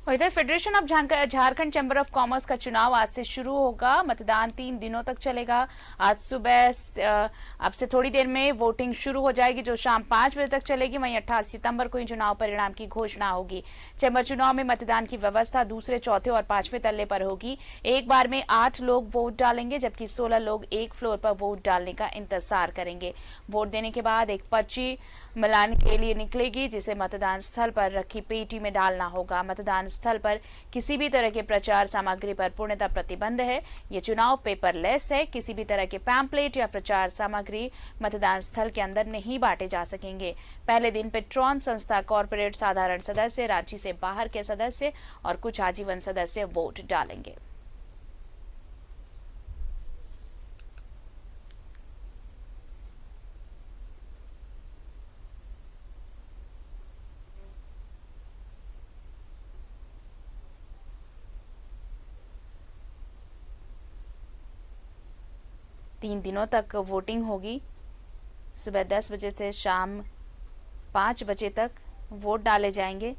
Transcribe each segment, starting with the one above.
और इधर federation of Jharkhand chamber of commerce का चुनाव आज से शुरू होगा। मतदान 3 दिनों तक चलेगा। आज सुबह अब से थोड़ी देर में वोटिंग शुरू हो जाएगी, जो शाम 5 बजे तक चलेगी। वहीं 28 सितंबर को ही चुनाव परिणाम की घोषणा होगी। चैम्बर चुनाव में मतदान की व्यवस्था दूसरे, चौथे और 5वें तल्ले पर होगी। एक बार में 8 लोग वोट डालेंगे, जबकि 16 लोग एक फ्लोर पर वोट डालने का इंतजार करेंगे। वोट देने के बाद एक पर्ची मिलान के लिए निकलेगी, जिसे मतदान स्थल पर रखी पेटी में डालना होगा। मतदान स्थल पर किसी भी तरह के प्रचार सामग्री पर पूर्णतः प्रतिबंध है। ये चुनाव पेपरलेस है। किसी भी तरह के पैम्पलेट या प्रचार सामग्री मतदान स्थल के अंदर नहीं बांटे जा सकेंगे। पहले दिन पेट्रॉन संस्था कॉर्पोरेट साधारण सदस्य, राज्य से बाहर के सदस्य और कुछ आजीवन सदस्य वोट डालेंगे। तीन दिनों तक वोटिंग होगी। सुबह 10 बजे से शाम 5 बजे तक वोट डाले जाएंगे।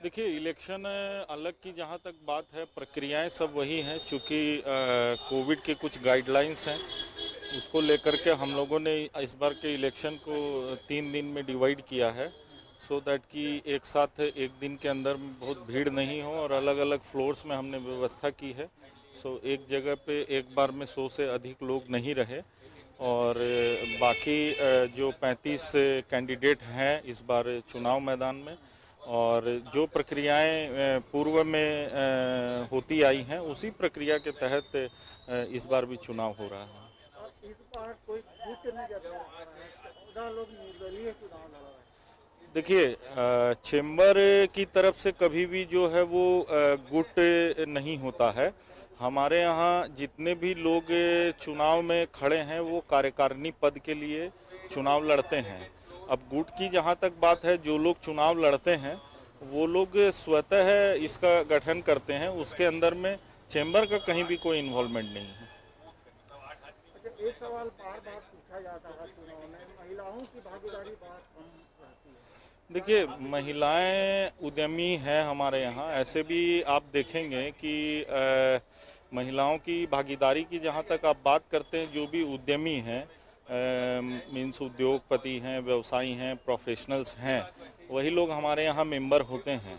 देखिए, इलेक्शन अलग की जहाँ तक बात है, प्रक्रियाएं सब वही हैं। चूँकि कोविड के कुछ गाइडलाइंस हैं, उसको लेकर के हम लोगों ने इस बार के इलेक्शन को 3 दिन में डिवाइड किया है, सो दैट कि एक साथ एक दिन के अंदर बहुत भीड़ नहीं हो, और अलग अलग फ्लोर्स में हमने व्यवस्था की है। सो एक जगह पे एक बार में 100 से अधिक लोग नहीं रहे। और बाकी जो 35 कैंडिडेट हैं इस बार चुनाव मैदान में, और जो प्रक्रियाएं पूर्व में होती आई हैं, उसी प्रक्रिया के तहत इस बार भी चुनाव हो रहा है। इस बार कोई गुट नहीं कर रहा है, 14 लोग निर्दलीय चुनाव लड़ रहे हैं। देखिए, चेंबर की तरफ से कभी भी जो है वो गुट नहीं होता है। हमारे यहाँ जितने भी लोग चुनाव में खड़े हैं वो कार्यकारिणी पद के लिए चुनाव लड़ते हैं। अब गुट की जहाँ तक बात है, जो लोग चुनाव लड़ते हैं वो लोग स्वतः इसका गठन करते हैं, उसके अंदर में चेंबर का कहीं भी कोई इन्वॉल्वमेंट नहीं है। अच्छा, एक सवाल बार बार पूछा जाता है चुनाव में, महिलाओं की भागीदारी बात कम रहती है। देखिए, महिलाएं उद्यमी हैं हमारे यहाँ। ऐसे भी आप देखेंगे कि महिलाओं की भागीदारी की जहाँ तक आप बात करते हैं, जो भी उद्यमी हैं, मीन्स उद्योगपति हैं, व्यवसायी हैं, प्रोफेशनल्स हैं, वही लोग हमारे यहाँ मेंबर होते हैं।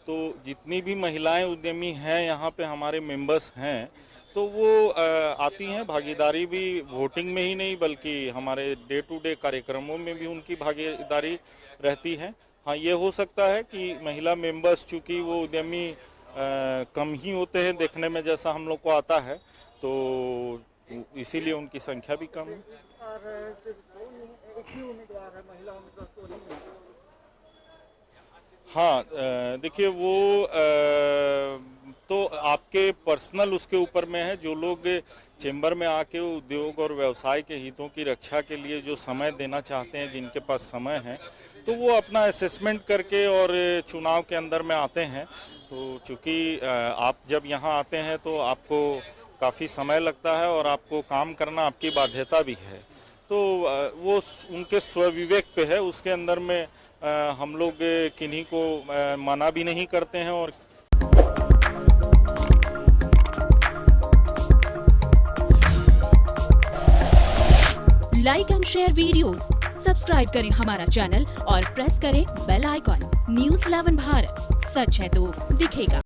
तो जितनी भी महिलाएं उद्यमी हैं यहाँ पे हमारे मेंबर्स हैं, तो वो आती हैं। भागीदारी भी वोटिंग में ही नहीं बल्कि हमारे डे टू डे कार्यक्रमों में भी उनकी भागीदारी रहती है। हाँ, ये हो सकता है कि महिला मेंबर्स, चूँकि वो उद्यमी कम ही होते हैं देखने में, जैसा हम लोग को आता है, तो इसीलिए उनकी संख्या भी कम है। और एक ही उम्मीदवार है, महिला उम्मीदवार तो नहीं है। हाँ, देखिए वो तो आपके पर्सनल उसके ऊपर में है। जो लोग चेंबर में आके उद्योग और व्यवसाय के हितों की रक्षा के लिए जो समय देना चाहते हैं, जिनके पास समय है, तो वो अपना असेसमेंट करके और चुनाव के अंदर में आते हैं। तो चूँकि आप जब यहाँ आते हैं तो आपको काफ़ी समय लगता है और आपको काम करना आपकी बाध्यता भी है। तो वो उनके स्वविवेक पे है। उसके अंदर में हम लोग किन्हीं को मना भी नहीं करते हैं। और like and share videos, subscribe करें हमारा चैनल और प्रेस करें बेल आइकॉन। न्यूज़ 11 भारत, सच है तो दिखेगा।